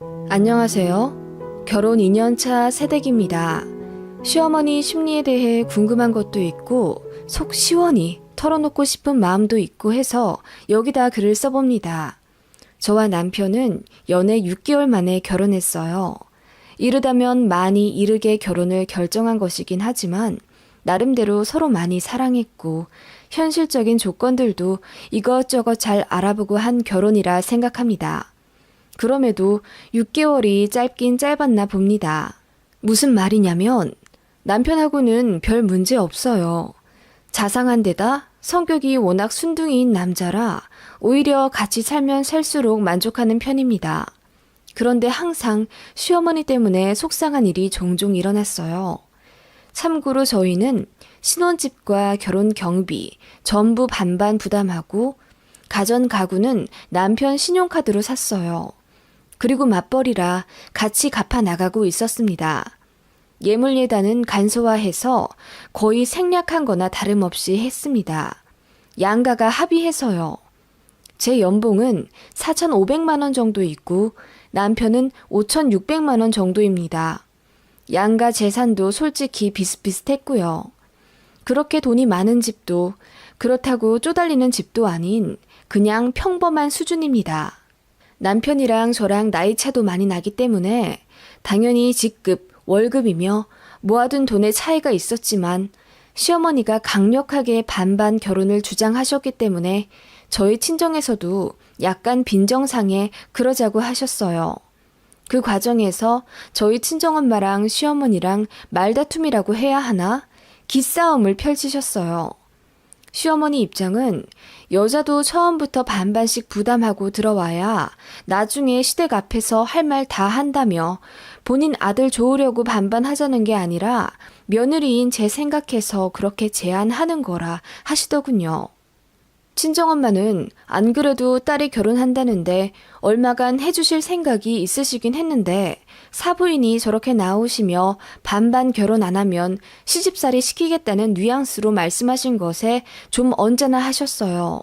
안녕하세요. 결혼 2년차 새댁입니다. 시어머니 심리에 대해 궁금한 것도 있고 속 시원히 털어놓고 싶은 마음도 있고 해서 여기다 글을 써봅니다. 저와 남편은 연애 6개월 만에 결혼했어요. 이르다면 많이 이르게 결혼을 결정한 것이긴 하지만 나름대로 서로 많이 사랑했고 현실적인 조건들도 이것저것 잘 알아보고 한 결혼이라 생각합니다. 그럼에도 6개월이 짧긴 짧았나 봅니다. 무슨 말이냐면 남편하고는 별 문제 없어요. 자상한 데다 성격이 워낙 순둥이인 남자라 오히려 같이 살면 살수록 만족하는 편입니다. 그런데 항상 시어머니 때문에 속상한 일이 종종 일어났어요. 참고로 저희는 신혼집과 결혼 경비 전부 반반 부담하고 가전 가구는 남편 신용카드로 샀어요. 그리고 맞벌이라 같이 갚아 나가고 있었습니다. 예물예단은 간소화해서 거의 생략한 거나 다름없이 했습니다. 양가가 합의해서요. 제 연봉은 4,500만 원 정도 있고 남편은 5,600만 원 정도입니다. 양가 재산도 솔직히 비슷비슷했고요. 그렇게 돈이 많은 집도 그렇다고 쪼달리는 집도 아닌 그냥 평범한 수준입니다. 남편이랑 저랑 나이 차도 많이 나기 때문에 당연히 직급, 월급이며 모아둔 돈의 차이가 있었지만 시어머니가 강력하게 반반 결혼을 주장하셨기 때문에 저희 친정에서도 약간 빈정상에 그러자고 하셨어요. 그 과정에서 저희 친정엄마랑 시어머니랑 말다툼이라고 해야 하나? 기싸움을 펼치셨어요. 시어머니 입장은 여자도 처음부터 반반씩 부담하고 들어와야 나중에 시댁 앞에서 할 말 다 한다며 본인 아들 좋으려고 반반하자는 게 아니라 며느리인 제 생각해서 그렇게 제안하는 거라 하시더군요. 친정엄마는 안 그래도 딸이 결혼한다는데 얼마간 해주실 생각이 있으시긴 했는데 사부인이 저렇게 나오시며 반반 결혼 안 하면 시집살이 시키겠다는 뉘앙스로 말씀하신 것에 좀 언짢아 하셨어요.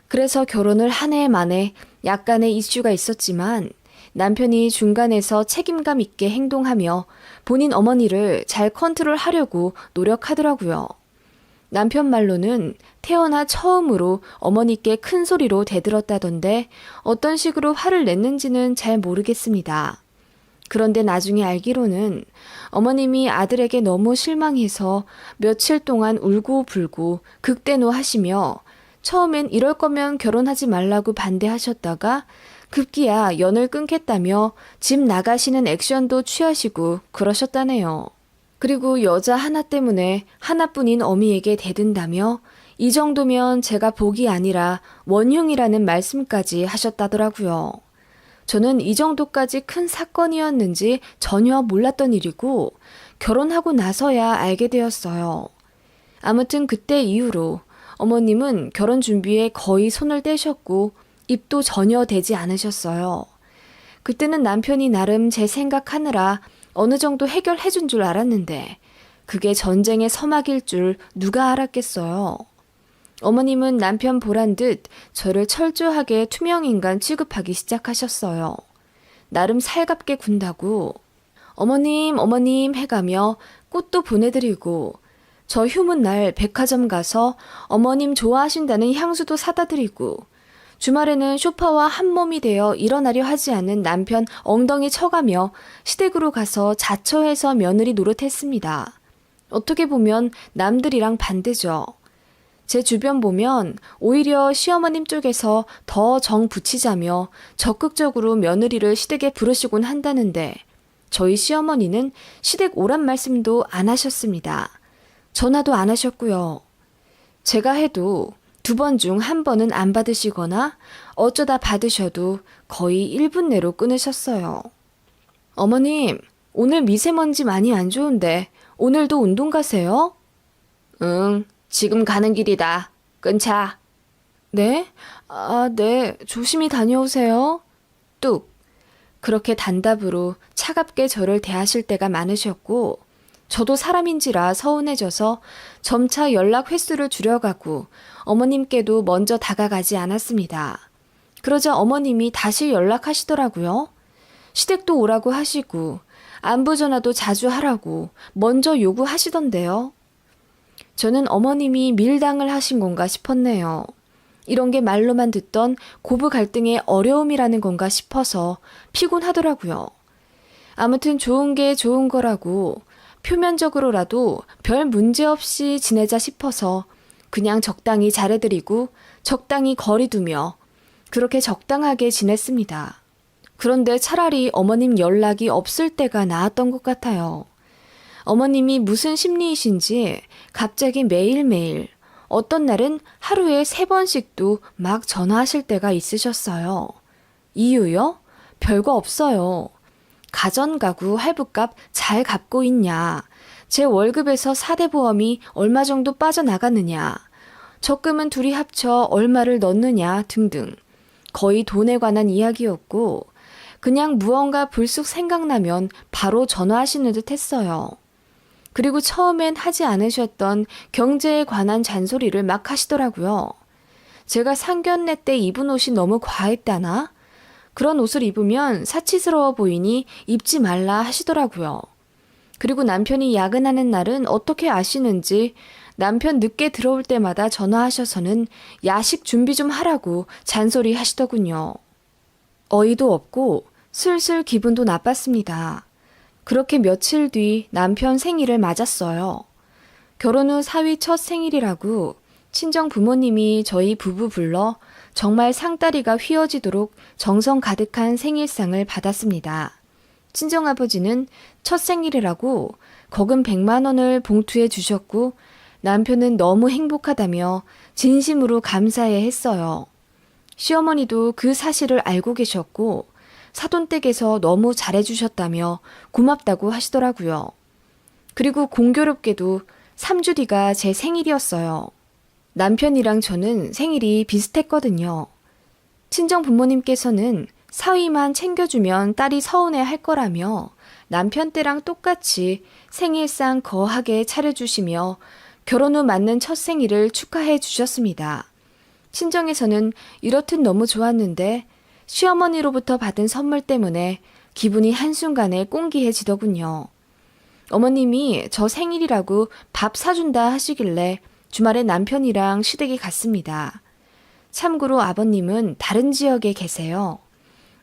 그래서 결혼을 한 해 만에 약간의 이슈가 있었지만 남편이 중간에서 책임감 있게 행동하며 본인 어머니를 잘 컨트롤하려고 노력하더라고요. 남편 말로는 태어나 처음으로 어머니께 큰 소리로 대들었다던데 어떤 식으로 화를 냈는지는 잘 모르겠습니다. 그런데 나중에 알기로는 어머님이 아들에게 너무 실망해서 며칠 동안 울고불고 극대노하시며 처음엔 이럴 거면 결혼하지 말라고 반대하셨다가 급기야 연을 끊겠다며 집 나가시는 액션도 취하시고 그러셨다네요. 그리고 여자 하나 때문에 하나뿐인 어미에게 대든다며 이 정도면 제가 복이 아니라 원흉이라는 말씀까지 하셨다더라고요. 저는 이 정도까지 큰 사건이었는지 전혀 몰랐던 일이고 결혼하고 나서야 알게 되었어요. 아무튼 그때 이후로 어머님은 결혼 준비에 거의 손을 떼셨고 입도 전혀 대지 않으셨어요. 그때는 남편이 나름 제 생각하느라 어느 정도 해결해 준 줄 알았는데 그게 전쟁의 서막일 줄 누가 알았겠어요. 어머님은 남편 보란 듯 저를 철저하게 투명인간 취급하기 시작하셨어요. 나름 살갑게 군다고 어머님 해가며 꽃도 보내드리고 저 휴문날 백화점 가서 어머님 좋아하신다는 향수도 사다 드리고 주말에는 쇼파와 한몸이 되어 일어나려 하지 않는 남편 엉덩이 쳐가며 시댁으로 가서 자처해서 며느리 노릇했습니다. 어떻게 보면 남들이랑 반대죠. 제 주변 보면 오히려 시어머님 쪽에서 더 정 붙이자며 적극적으로 며느리를 시댁에 부르시곤 한다는데 저희 시어머니는 시댁 오란 말씀도 안 하셨습니다. 전화도 안 하셨고요. 제가 해도 2번 중 1번은 안 받으시거나 어쩌다 받으셔도 거의 1분 내로 끊으셨어요. 어머님, 오늘 미세먼지 많이 안 좋은데 오늘도 운동 가세요? 응, 지금 가는 길이다. 끊자. 네? 네. 조심히 다녀오세요. 뚝. 그렇게 단답으로 차갑게 저를 대하실 때가 많으셨고 저도 사람인지라 서운해져서 점차 연락 횟수를 줄여가고 어머님께도 먼저 다가가지 않았습니다. 그러자 어머님이 다시 연락하시더라고요. 시댁도 오라고 하시고 안부 전화도 자주 하라고 먼저 요구하시던데요. 저는 어머님이 밀당을 하신 건가 싶었네요. 이런 게 말로만 듣던 고부 갈등의 어려움이라는 건가 싶어서 피곤하더라고요. 아무튼 좋은 게 좋은 거라고 표면적으로라도 별 문제 없이 지내자 싶어서 그냥 적당히 잘해드리고 적당히 거리 두며 그렇게 적당하게 지냈습니다. 그런데 차라리 어머님 연락이 없을 때가 나았던 것 같아요. 어머님이 무슨 심리이신지 갑자기 매일매일 어떤 날은 하루에 3번씩도 막 전화하실 때가 있으셨어요. 이유요? 별거 없어요. 가전가구 할부값 잘 갚고 있냐? 제 월급에서 4대 보험이 얼마 정도 빠져나가느냐? 적금은 둘이 합쳐 얼마를 넣느냐? 등등. 거의 돈에 관한 이야기였고 그냥 무언가 불쑥 생각나면 바로 전화하시는 듯 했어요. 그리고 처음엔 하지 않으셨던 경제에 관한 잔소리를 막 하시더라고요. 제가 상견례 때 입은 옷이 너무 과했다나? 그런 옷을 입으면 사치스러워 보이니 입지 말라 하시더라고요. 그리고 남편이 야근하는 날은 어떻게 아시는지 남편 늦게 들어올 때마다 전화하셔서는 야식 준비 좀 하라고 잔소리 하시더군요. 어이도 없고 슬슬 기분도 나빴습니다. 그렇게 며칠 뒤 남편 생일을 맞았어요. 결혼 후 사위 첫 생일이라고 친정 부모님이 저희 부부 불러 정말 상다리가 휘어지도록 정성 가득한 생일상을 받았습니다. 친정아버지는 첫 생일이라고 거금 100만 원을 봉투에 주셨고 남편은 너무 행복하다며 진심으로 감사해 했어요. 시어머니도 그 사실을 알고 계셨고 사돈댁에서 너무 잘해주셨다며 고맙다고 하시더라고요. 그리고 공교롭게도 3주 뒤가 제 생일이었어요. 남편이랑 저는 생일이 비슷했거든요. 친정 부모님께서는 사위만 챙겨주면 딸이 서운해 할 거라며 남편 때랑 똑같이 생일상 거하게 차려주시며 결혼 후 맞는 첫 생일을 축하해 주셨습니다. 친정에서는 이렇듯 너무 좋았는데 시어머니로부터 받은 선물 때문에 기분이 한순간에 꽁기해지더군요. 어머님이 저 생일이라고 밥 사준다 하시길래 주말에 남편이랑 시댁에 갔습니다. 참고로 아버님은 다른 지역에 계세요.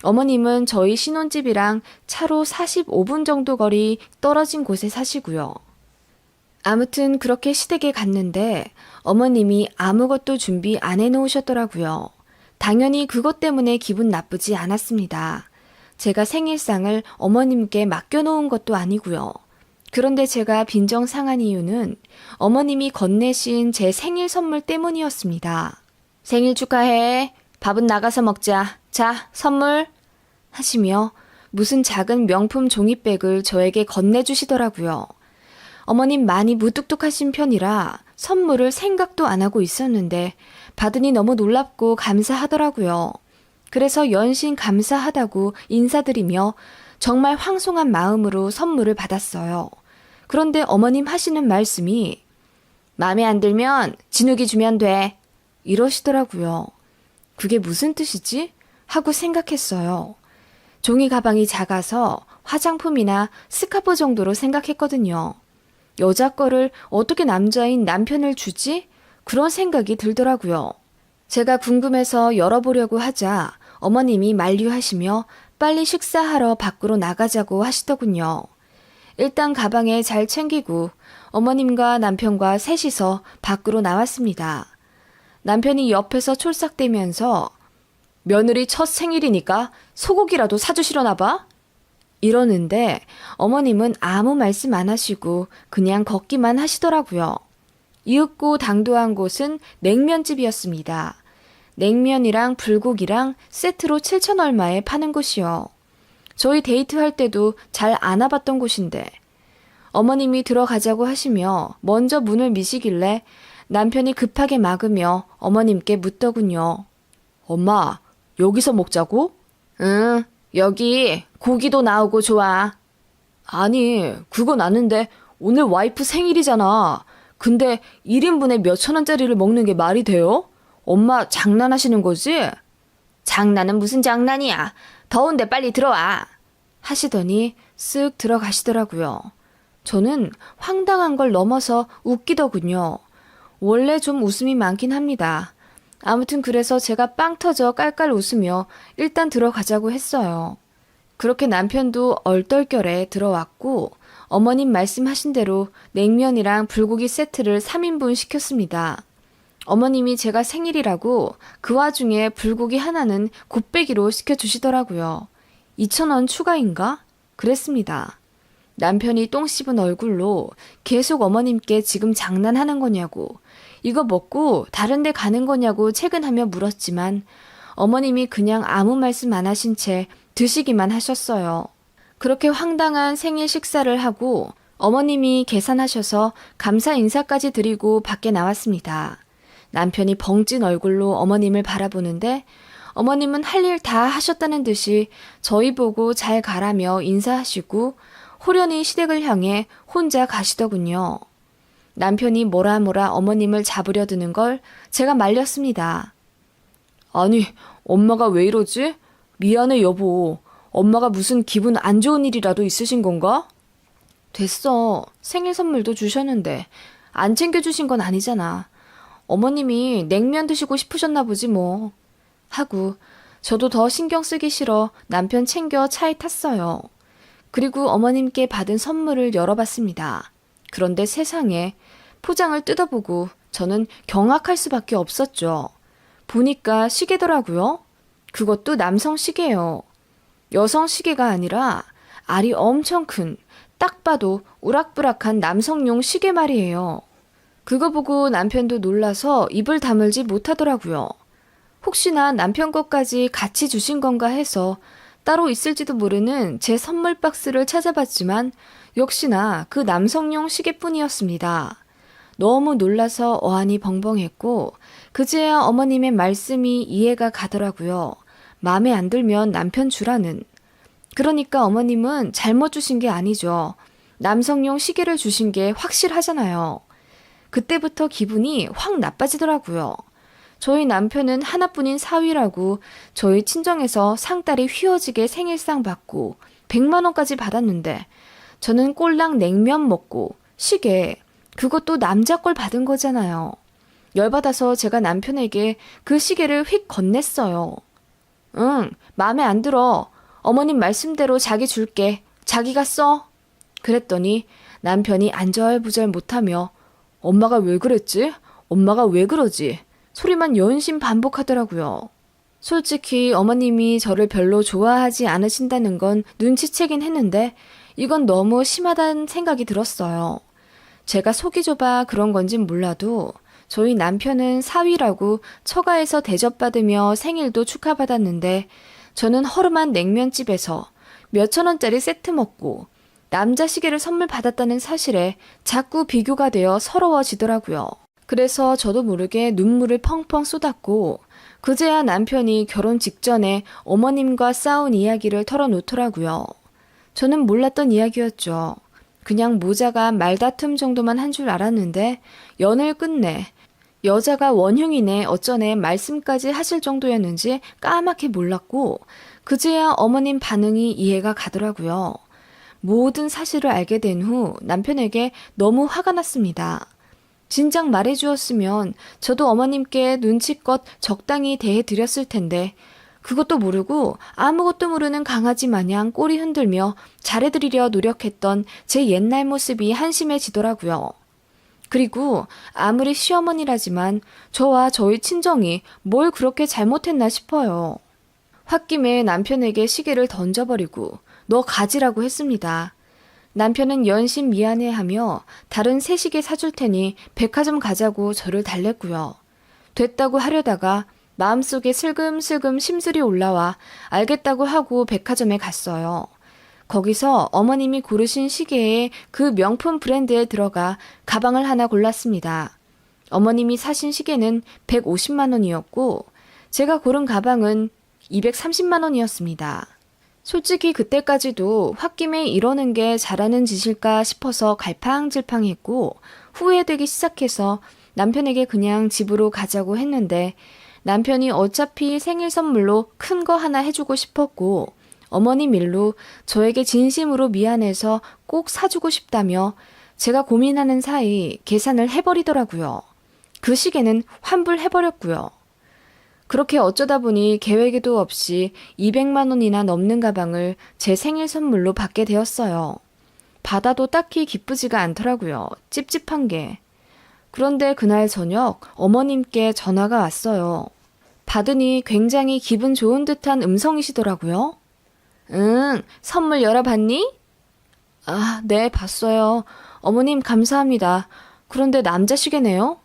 어머님은 저희 신혼집이랑 차로 45분 정도 거리 떨어진 곳에 사시고요. 아무튼 그렇게 시댁에 갔는데 어머님이 아무것도 준비 안 해놓으셨더라고요. 당연히 그것 때문에 기분 나쁘지 않았습니다. 제가 생일상을 어머님께 맡겨놓은 것도 아니고요. 그런데 제가 빈정상한 이유는 어머님이 건네신 제 생일 선물 때문이었습니다. 생일 축하해. 밥은 나가서 먹자. 자, 선물. 하시며 무슨 작은 명품 종이백을 저에게 건네주시더라고요. 어머님 많이 무뚝뚝하신 편이라 선물을 생각도 안 하고 있었는데 받으니 너무 놀랍고 감사하더라고요. 그래서 연신 감사하다고 인사드리며 정말 황송한 마음으로 선물을 받았어요. 그런데 어머님 하시는 말씀이 마음에 안 들면 진욱이 주면 돼. 이러시더라고요. 그게 무슨 뜻이지? 하고 생각했어요. 종이 가방이 작아서 화장품이나 스카프 정도로 생각했거든요. 여자 거를 어떻게 남자인 남편을 주지? 그런 생각이 들더라고요. 제가 궁금해서 열어보려고 하자 어머님이 만류하시며 빨리 식사하러 밖으로 나가자고 하시더군요. 일단 가방에 잘 챙기고 어머님과 남편과 셋이서 밖으로 나왔습니다. 남편이 옆에서 촐싹대면서 며느리 첫 생일이니까 소고기라도 사주시려나 봐? 이러는데 어머님은 아무 말씀 안 하시고 그냥 걷기만 하시더라고요. 이윽고 당도한 곳은 냉면집이었습니다. 냉면이랑 불고기랑 세트로 7천 얼마에 파는 곳이요. 저희 데이트할 때도 잘 안 와봤던 곳인데 어머님이 들어가자고 하시며 먼저 문을 미시길래 남편이 급하게 막으며 어머님께 묻더군요. 엄마, 여기서 먹자고? 응, 여기 고기도 나오고 좋아. 아니, 그건 아는데 오늘 와이프 생일이잖아. 근데 1인분에 몇천 원짜리를 먹는 게 말이 돼요? 엄마 장난하시는 거지? 장난은 무슨 장난이야. 더운데 빨리 들어와. 하시더니 쓱 들어가시더라고요. 저는 황당한 걸 넘어서 웃기더군요. 원래 좀 웃음이 많긴 합니다. 아무튼 그래서 제가 빵 터져 깔깔 웃으며 일단 들어가자고 했어요. 그렇게 남편도 얼떨결에 들어왔고 어머님 말씀하신 대로 냉면이랑 불고기 세트를 3인분 시켰습니다. 어머님이 제가 생일이라고 그 와중에 불고기 하나는 곱빼기로 시켜주시더라고요. 2,000원 추가인가? 그랬습니다. 남편이 똥 씹은 얼굴로 계속 어머님께 지금 장난하는 거냐고, 이거 먹고 다른 데 가는 거냐고 채근하며 물었지만 어머님이 그냥 아무 말씀 안 하신 채 드시기만 하셨어요. 그렇게 황당한 생일 식사를 하고 어머님이 계산하셔서 감사 인사까지 드리고 밖에 나왔습니다. 남편이 벙찐 얼굴로 어머님을 바라보는데 어머님은 할 일 다 하셨다는 듯이 저희 보고 잘 가라며 인사하시고 호련히 시댁을 향해 혼자 가시더군요. 남편이 뭐라 어머님을 잡으려 드는 걸 제가 말렸습니다. 아니, 엄마가 왜 이러지? 미안해 여보. 엄마가 무슨 기분 안 좋은 일이라도 있으신 건가? 됐어. 생일 선물도 주셨는데 안 챙겨주신 건 아니잖아. 어머님이 냉면 드시고 싶으셨나 보지 뭐. 하고 저도 더 신경 쓰기 싫어 남편 챙겨 차에 탔어요. 그리고 어머님께 받은 선물을 열어봤습니다. 그런데 세상에 포장을 뜯어보고 저는 경악할 수밖에 없었죠. 보니까 시계더라고요. 그것도 남성 시계예요. 여성 시계가 아니라 알이 엄청 큰, 딱 봐도 우락부락한 남성용 시계 말이에요. 그거 보고 남편도 놀라서 입을 다물지 못하더라고요. 혹시나 남편 것까지 같이 주신 건가 해서 따로 있을지도 모르는 제 선물 박스를 찾아봤지만 역시나 그 남성용 시계뿐이었습니다. 너무 놀라서 어안이 벙벙했고 그제야 어머님의 말씀이 이해가 가더라고요. 마음에 안 들면 남편 주라는. 그러니까 어머님은 잘못 주신 게 아니죠. 남성용 시계를 주신 게 확실하잖아요. 그때부터 기분이 확 나빠지더라고요. 저희 남편은 하나뿐인 사위라고 저희 친정에서 상다리 휘어지게 생일상 받고 100만 원까지 받았는데 저는 꼴랑 냉면 먹고 시계, 그것도 남자 걸 받은 거잖아요. 열받아서 제가 남편에게 그 시계를 휙 건넸어요. 응, 마음에 안 들어. 어머님 말씀대로 자기 줄게. 자기가 써. 그랬더니 남편이 안절부절 못하며 엄마가 왜 그랬지? 엄마가 왜 그러지? 소리만 연신 반복하더라고요. 솔직히 어머님이 저를 별로 좋아하지 않으신다는 건 눈치채긴 했는데 이건 너무 심하다는 생각이 들었어요. 제가 속이 좁아 그런 건진 몰라도 저희 남편은 사위라고 처가에서 대접받으며 생일도 축하받았는데 저는 허름한 냉면집에서 몇천 원짜리 세트 먹고 남자 시계를 선물 받았다는 사실에 자꾸 비교가 되어 서러워지더라고요. 그래서 저도 모르게 눈물을 펑펑 쏟았고 그제야 남편이 결혼 직전에 어머님과 싸운 이야기를 털어놓더라고요. 저는 몰랐던 이야기였죠. 그냥 모자가 말다툼 정도만 한 줄 알았는데 연을 끝내 여자가 원흉이네 어쩌네 말씀까지 하실 정도였는지 까맣게 몰랐고 그제야 어머님 반응이 이해가 가더라고요. 모든 사실을 알게 된 후 남편에게 너무 화가 났습니다. 진작 말해주었으면 저도 어머님께 눈치껏 적당히 대해드렸을 텐데 그것도 모르고 아무것도 모르는 강아지 마냥 꼬리 흔들며 잘해드리려 노력했던 제 옛날 모습이 한심해지더라고요. 그리고 아무리 시어머니라지만 저와 저희 친정이 뭘 그렇게 잘못했나 싶어요. 홧김에 남편에게 시계를 던져버리고 너 가지라고 했습니다. 남편은 연신 미안해하며 다른 새 시계 사줄 테니 백화점 가자고 저를 달랬고요. 됐다고 하려다가 마음속에 슬금슬금 심술이 올라와 알겠다고 하고 백화점에 갔어요. 거기서 어머님이 고르신 시계에 그 명품 브랜드에 들어가 가방을 하나 골랐습니다. 어머님이 사신 시계는 150만 원이었고 제가 고른 가방은 230만 원이었습니다. 솔직히 그때까지도 홧김에 이러는 게 잘하는 짓일까 싶어서 갈팡질팡했고 후회되기 시작해서 남편에게 그냥 집으로 가자고 했는데 남편이 어차피 생일 선물로 큰 거 하나 해주고 싶었고 어머님 일로 저에게 진심으로 미안해서 꼭 사주고 싶다며 제가 고민하는 사이 계산을 해버리더라고요. 그 시계는 환불해버렸고요. 그렇게 어쩌다 보니 계획에도 없이 200만 원이나 넘는 가방을 제 생일 선물로 받게 되었어요. 받아도 딱히 기쁘지가 않더라고요. 찝찝한 게. 그런데 그날 저녁 어머님께 전화가 왔어요. 받으니 굉장히 기분 좋은 듯한 음성이시더라고요. 응, 선물 열어봤니? 아, 네, 봤어요. 어머님 감사합니다. 그런데 남자 시계네요?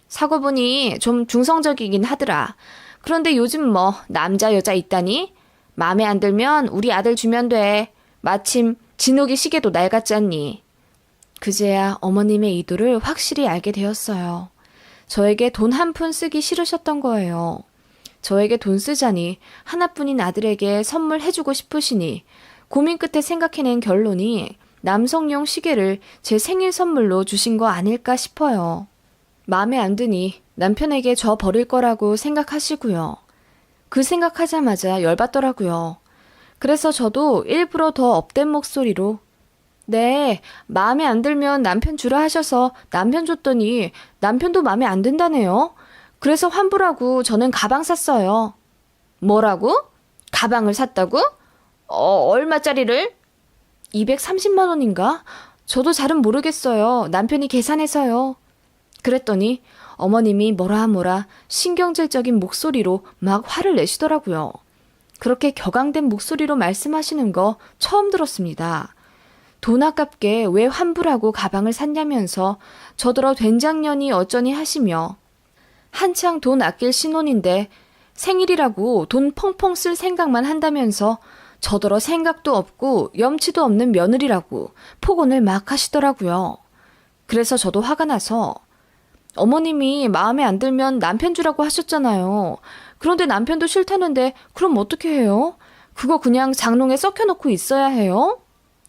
사고 보니 좀 중성적이긴 하더라. 그런데 요즘 뭐 남자 여자 있다니? 마음에 안 들면 우리 아들 주면 돼. 마침 진욱이 시계도 낡았지 않니? 그제야 어머님의 의도를 확실히 알게 되었어요. 저에게 돈 한 푼 쓰기 싫으셨던 거예요. 저에게 돈 쓰자니 하나뿐인 아들에게 선물해주고 싶으시니 고민 끝에 생각해낸 결론이 남성용 시계를 제 생일 선물로 주신 거 아닐까 싶어요. 마음에 안 드니 남편에게 줘 버릴 거라고 생각하시고요. 그 생각하자마자 열받더라고요. 그래서 저도 일부러 더 업된 목소리로 네, 마음에 안 들면 남편 주라 하셔서 남편 줬더니 남편도 마음에 안 든다네요. 그래서 환불하고 저는 가방 샀어요. 뭐라고? 가방을 샀다고? 얼마짜리를? 230만 원인가? 저도 잘은 모르겠어요. 남편이 계산해서요. 그랬더니 어머님이 뭐라 신경질적인 목소리로 막 화를 내시더라고요. 그렇게 격앙된 목소리로 말씀하시는 거 처음 들었습니다. 돈 아깝게 왜 환불하고 가방을 샀냐면서 저더러 된장년이 어쩌니 하시며 한창 돈 아낄 신혼인데 생일이라고 돈 펑펑 쓸 생각만 한다면서 저더러 생각도 없고 염치도 없는 며느리라고 폭언을 막 하시더라고요. 그래서 저도 화가 나서 어머님이 마음에 안 들면 남편 주라고 하셨잖아요. 그런데 남편도 싫다는데 그럼 어떻게 해요? 그거 그냥 장롱에 썩혀놓고 있어야 해요?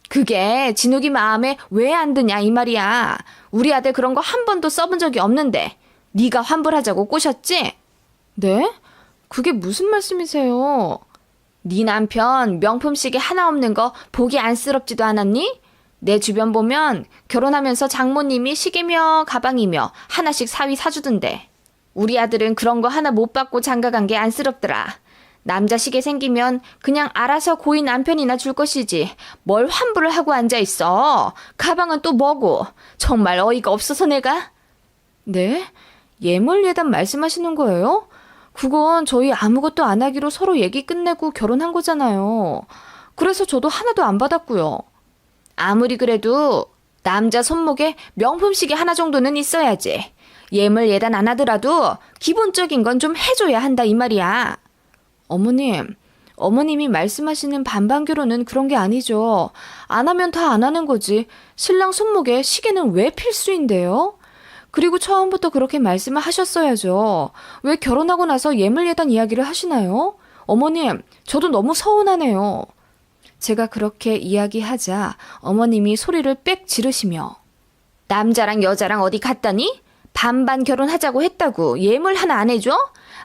그게 진욱이 마음에 왜 안 드냐 이 말이야. 우리 아들 그런 거 한 번도 써본 적이 없는데 네가 환불하자고 꼬셨지? 네? 그게 무슨 말씀이세요? 네 남편 명품 시계 하나 없는 거 보기 안쓰럽지도 않았니? 내 주변 보면 결혼하면서 장모님이 시계며 가방이며 하나씩 사위 사주던데 우리 아들은 그런 거 하나 못 받고 장가간 게 안쓰럽더라. 남자 시계 생기면 그냥 알아서 고이 남편이나 줄 것이지 뭘 환불을 하고 앉아있어. 가방은 또 뭐고. 정말 어이가 없어서 내가. 네? 예물예단 말씀하시는 거예요? 그건 저희 아무것도 안 하기로 서로 얘기 끝내고 결혼한 거잖아요. 그래서 저도 하나도 안 받았고요. 아무리 그래도 남자 손목에 명품 시계 하나 정도는 있어야지. 예물 예단 안 하더라도 기본적인 건 좀 해줘야 한다 이 말이야. 어머님이 말씀하시는 반반 결혼은 그런 게 아니죠. 안 하면 다 안 하는 거지. 신랑 손목에 시계는 왜 필수인데요? 그리고 처음부터 그렇게 말씀을 하셨어야죠. 왜 결혼하고 나서 예물예단 이야기를 하시나요? 어머님, 저도 너무 서운하네요. 제가 그렇게 이야기하자 어머님이 소리를 빽 지르시며 남자랑 여자랑 어디 갔다니? 반반 결혼하자고 했다고 예물 하나 안 해줘?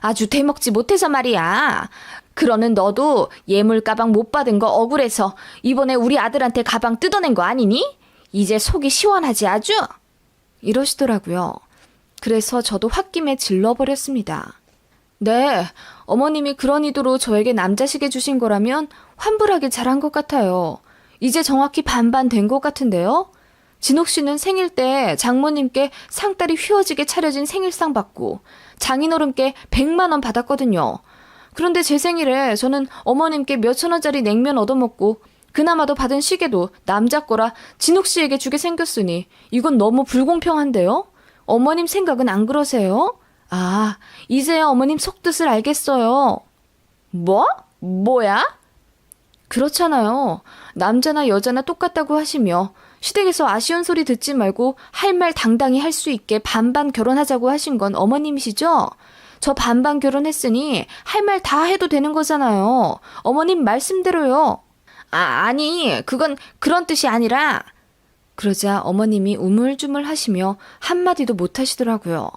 아주 대먹지 못해서 말이야. 그러는 너도 예물 가방 못 받은 거 억울해서 이번에 우리 아들한테 가방 뜯어낸 거 아니니? 이제 속이 시원하지 아주? 이러시더라고요. 그래서 저도 홧김에 질러버렸습니다. 네, 어머님이 그런 의도로 저에게 남자 시계 주신 거라면 환불하길 잘한 것 같아요. 이제 정확히 반반 된 것 같은데요? 진옥 씨는 생일 때 장모님께 상다리 휘어지게 차려진 생일상 받고 장인어른께 100만 원 받았거든요. 그런데 제 생일에 저는 어머님께 몇천 원짜리 냉면 얻어먹고 그나마도 받은 시계도 남자 거라 진옥 씨에게 주게 생겼으니 이건 너무 불공평한데요? 어머님 생각은 안 그러세요? 아, 이제야 어머님 속뜻을 알겠어요. 뭐? 뭐야? 그렇잖아요. 남자나 여자나 똑같다고 하시며 시댁에서 아쉬운 소리 듣지 말고 할 말 당당히 할 수 있게 반반 결혼하자고 하신 건 어머님이시죠? 저 반반 결혼했으니 할 말 다 해도 되는 거잖아요. 어머님 말씀대로요. 아니, 그건 그런 뜻이 아니라. 그러자 어머님이 우물쭈물 하시며 한마디도 못 하시더라고요.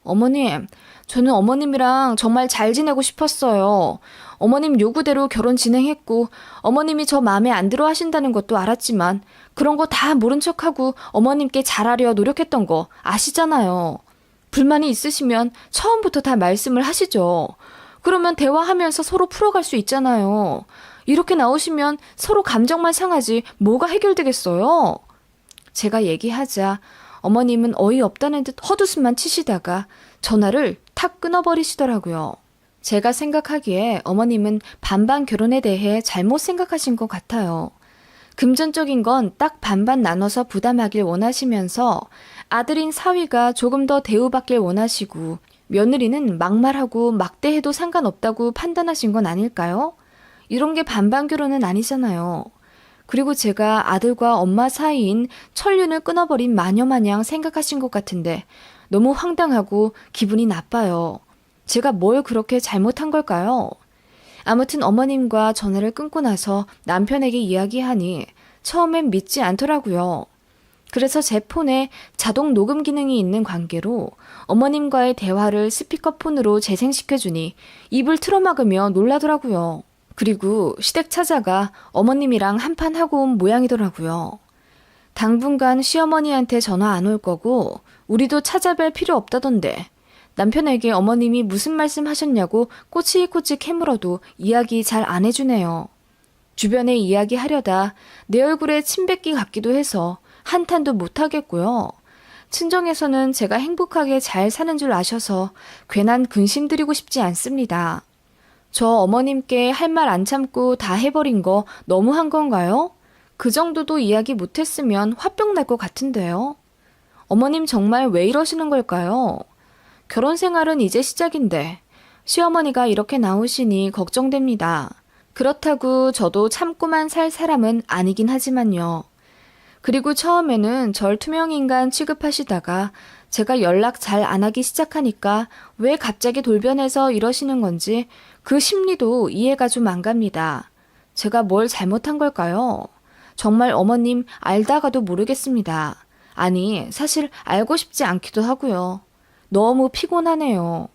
어머님, 저는 어머님이랑 정말 잘 지내고 싶었어요. 어머님 요구대로 결혼 진행했고 어머님이 저 마음에 안 들어 하신다는 것도 알았지만 그런 거 다 모른 척하고 어머님께 잘하려 노력했던 거 아시잖아요. 불만이 있으시면 처음부터 다 말씀을 하시죠. 그러면 대화하면서 서로 풀어갈 수 있잖아요. 이렇게 나오시면 서로 감정만 상하지 뭐가 해결되겠어요? 제가 얘기하자 어머님은 어이없다는 듯 헛웃음만 치시다가 전화를 탁 끊어버리시더라고요. 제가 생각하기에 어머님은 반반 결혼에 대해 잘못 생각하신 것 같아요. 금전적인 건 딱 반반 나눠서 부담하길 원하시면서 아들인 사위가 조금 더 대우받길 원하시고 며느리는 막말하고 막대해도 상관없다고 판단하신 건 아닐까요? 이런 게 반반 결혼은 아니잖아요. 그리고 제가 아들과 엄마 사이인 천륜을 끊어버린 마녀마냥 생각하신 것 같은데 너무 황당하고 기분이 나빠요. 제가 뭘 그렇게 잘못한 걸까요? 아무튼 어머님과 전화를 끊고 나서 남편에게 이야기하니 처음엔 믿지 않더라고요. 그래서 제 폰에 자동 녹음 기능이 있는 관계로 어머님과의 대화를 스피커폰으로 재생시켜주니 입을 틀어막으며 놀라더라고요. 그리고 시댁 찾아가 어머님이랑 한판 하고 온 모양이더라고요. 당분간 시어머니한테 전화 안 올 거고 우리도 찾아뵐 필요 없다던데 남편에게 어머님이 무슨 말씀 하셨냐고 꼬치꼬치 캐물어도 이야기 잘 안 해주네요. 주변에 이야기하려다 내 얼굴에 침 뱉기 같기도 해서 한탄도 못 하겠고요. 친정에서는 제가 행복하게 잘 사는 줄 아셔서 괜한 근심 드리고 싶지 않습니다. 저 어머님께 할 말 안 참고 다 해버린 거 너무한 건가요? 그 정도도 이야기 못했으면 화병 날 것 같은데요. 어머님 정말 왜 이러시는 걸까요? 결혼 생활은 이제 시작인데 시어머니가 이렇게 나오시니 걱정됩니다. 그렇다고 저도 참고만 살 사람은 아니긴 하지만요. 그리고 처음에는 절 투명인간 취급하시다가 제가 연락 잘 안 하기 시작하니까 왜 갑자기 돌변해서 이러시는 건지 그 심리도 이해가 좀 안 갑니다. 제가 뭘 잘못한 걸까요? 정말 어머님 알다가도 모르겠습니다. 아니, 사실 알고 싶지 않기도 하고요. 너무 피곤하네요.